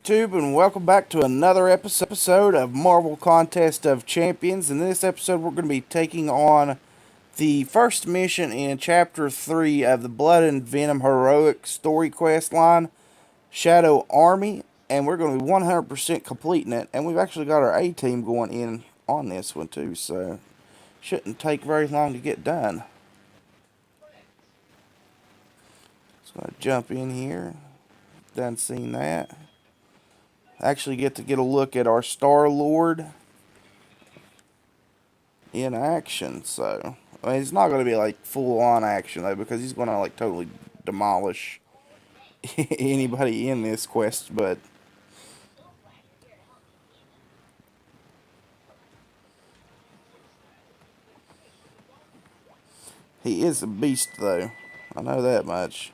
YouTube, and welcome back to another episode of Marvel Contest of Champions. In this episode, we're going to be taking on the first mission in Chapter 3 of the Blood and Venom Heroic Story Quest line, Shadow Army, and we're going to be 100% completing it. And we've actually got our A-team going in on this one too, so shouldn't take very long to get done. Just going to jump in here. Done seen that. Actually get to get a look at our Star-Lord in action. So I mean, it's not going to be like full on action though, because he's going to like totally demolish anybody in this quest. But he is a beast though, I know that much.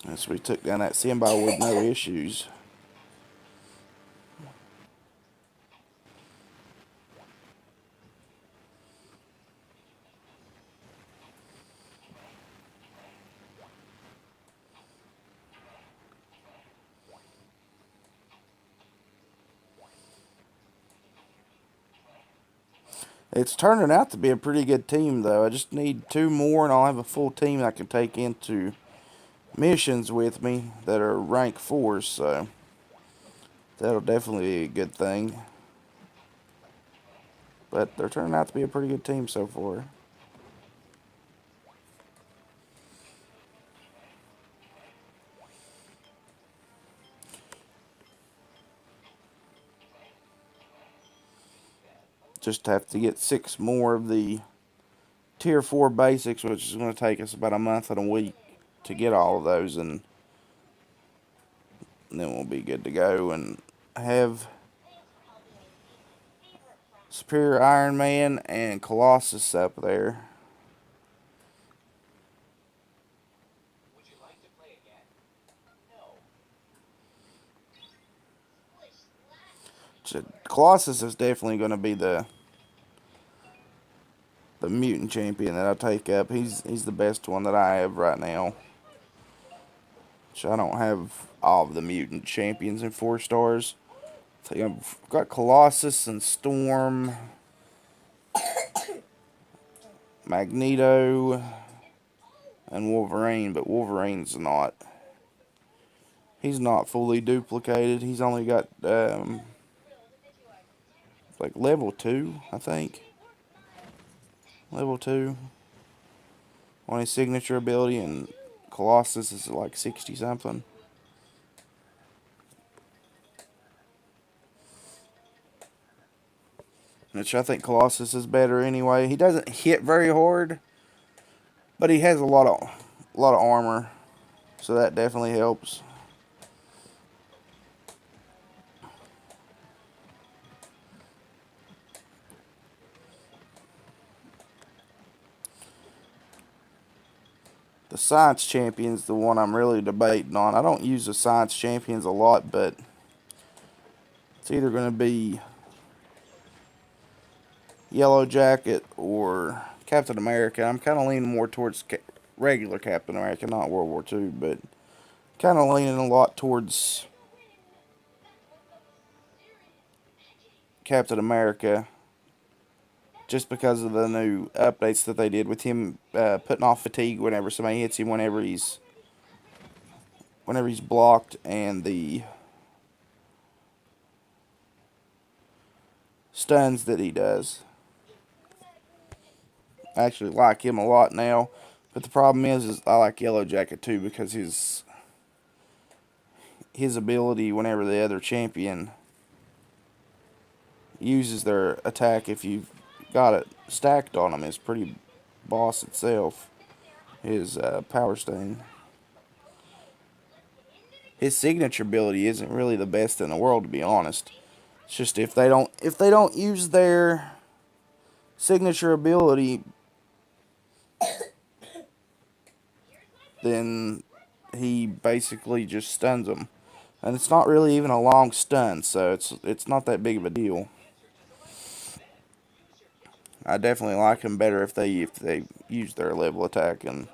And so we took down that symbol with no issues. It's turning out to be a pretty good team, though. I just need two more, and I'll have a full team I can take into missions with me that are rank 4s, so that'll definitely be a good thing. But they're turning out to be a pretty good team so far. Just have to get 6 more of the Tier 4 basics, which is going to take us about a month and a week to get all of those, and then we'll be good to go and have Superior Iron Man and Colossus up there. So Colossus is definitely going to be the mutant champion that I take up. He's the best one that I have right now. So I don't have all of the mutant champions in 4 stars. I think I've got Colossus and Storm, Magneto, and Wolverine, but Wolverine's not. He's not fully duplicated. He's only got like level 2, I think. Level 2 on his signature ability, and Colossus is like 60 something. Which I think Colossus is better anyway. He doesn't hit very hard, but he has a lot of armor, so that definitely helps. The Science Champion's the one I'm really debating on. I don't use the Science Champions a lot, but it's either going to be Yellow Jacket or Captain America. I'm kind of leaning more towards regular Captain America, not World War II, but kind of leaning a lot towards Captain America, just because of the new updates that they did with him putting off fatigue whenever somebody hits him, whenever he's blocked, and the stuns that he does. I actually like him a lot now, but the problem is I like Yellow Jacket too, because his ability whenever the other champion uses their attack, if you've got it stacked on him, is pretty boss itself. His power stain. His signature ability isn't really the best in the world, to be honest. It's just if they don't use their signature ability, then he basically just stuns them. And it's not really even a long stun, so it's not that big of a deal. I definitely like him better if they use their level attack and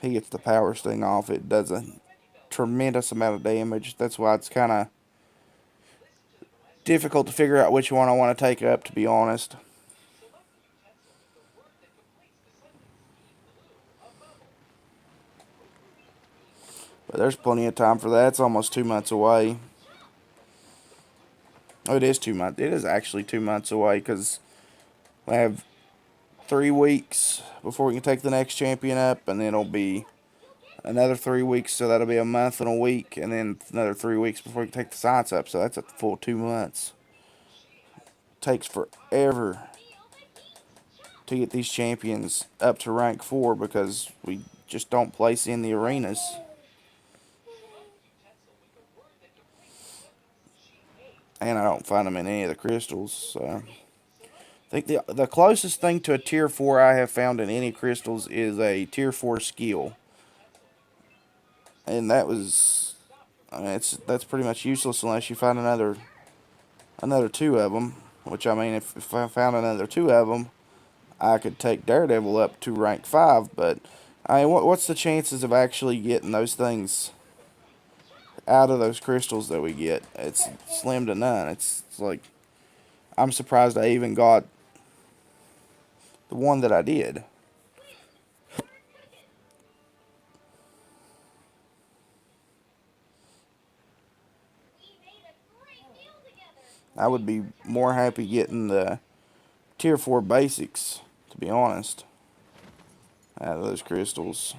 he gets the power sting off, it does a tremendous amount of damage. That's why it's kind of difficult to figure out which one I want to take up, to be honest. But there's plenty of time for that. It's almost 2 months away. Oh, it is 2 months. It is actually 2 months away because we have 3 weeks before we can take the next champion up, and then it'll be another 3 weeks, so that'll be a month and a week, and then another 3 weeks before we can take the science up, so that's a full 2 months. Takes forever to get these champions up to rank 4 because we just don't place in the arenas. And I don't find them in any of the crystals, so I think the closest thing to a tier 4 I have found in any crystals is a tier 4 skill. And that was, I mean, that's pretty much useless unless you find another 2 of them. Which, I mean, if I found another 2 of them, I could take Daredevil up to rank 5. But, I mean, what's the chances of actually getting those things out of those crystals that we get? It's slim to none. It's like, I'm surprised I even got the one that I did. I would be more happy getting the tier 4 basics, to be honest, out of those crystals.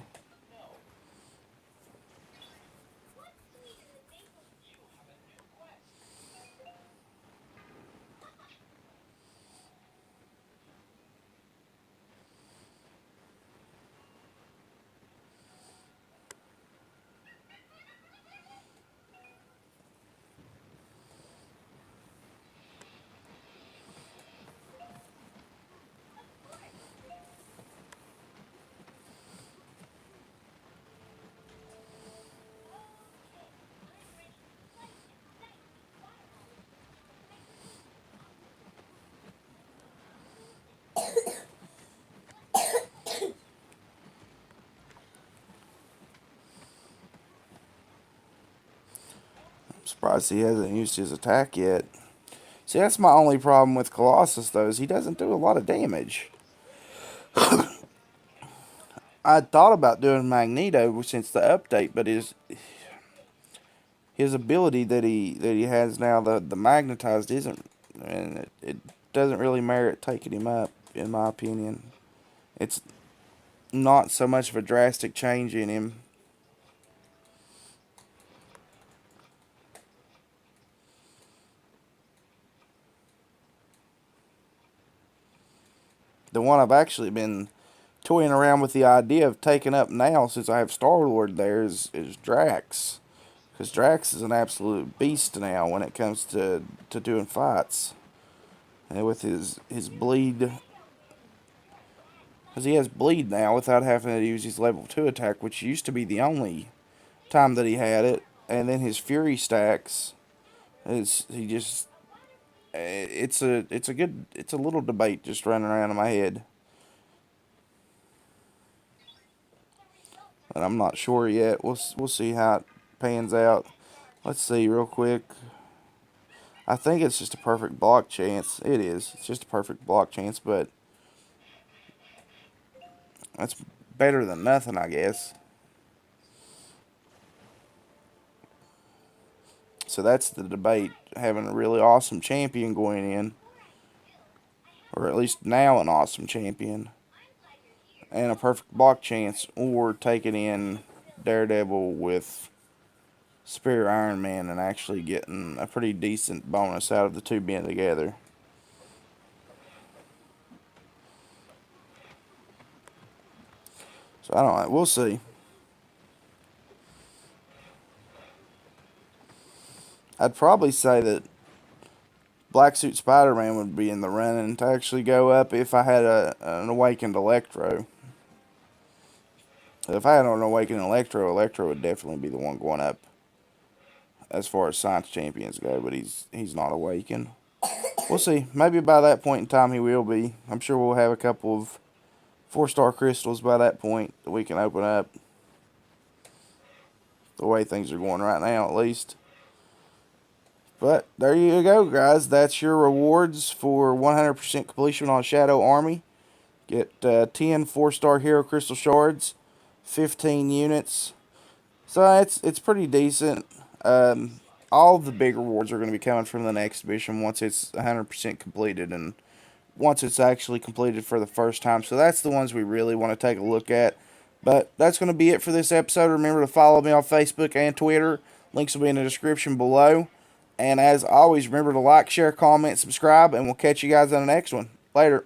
I'm surprised he hasn't used his attack yet. See, that's my only problem with Colossus, though, is he doesn't do a lot of damage. I thought about doing Magneto since the update, but his ability that he has now, the magnetized, isn't, and it doesn't really merit taking him up, in my opinion. It's not so much of a drastic change in him. The one I've actually been toying around with the idea of taking up now, since I have Star-Lord there, is Drax. Because Drax is an absolute beast now when it comes to doing fights. And with his bleed, because he has bleed now without having to use his level 2 attack, which used to be the only time that he had it. And then his Fury stacks, he just, it's a little debate just running around in my head. And I'm not sure yet. We'll see how it pans out. Let's see real quick. I think it's just a perfect block chance. It is. It's just a perfect block chance, but that's better than nothing, I guess. So that's the debate. Having a really awesome champion going in, or at least now an awesome champion, and a perfect block chance, or taking in Daredevil with Superior Iron Man and actually getting a pretty decent bonus out of the two being together. So I don't know. We'll see. I'd probably say that Black Suit Spider-Man would be in the running to actually go up if I had an Awakened Electro. If I had an Awakened Electro, Electro would definitely be the one going up as far as Science Champions go, but he's not Awakened. We'll see. Maybe by that point in time he will be. I'm sure we'll have a couple of 4-star crystals by that point that we can open up. the way things are going right now, at least. But there you go, guys. That's your rewards for 100% completion on Shadow Army. Get 10 4-star Hero Crystal Shards, 15 units. So it's pretty decent. All the big rewards are going to be coming from the next mission once it's 100% completed and once it's actually completed for the first time. So that's the ones we really want to take a look at. But that's going to be it for this episode. Remember to follow me on Facebook and Twitter. Links will be in the description below. And as always, remember to like, share, comment, subscribe, and we'll catch you guys on the next one. Later.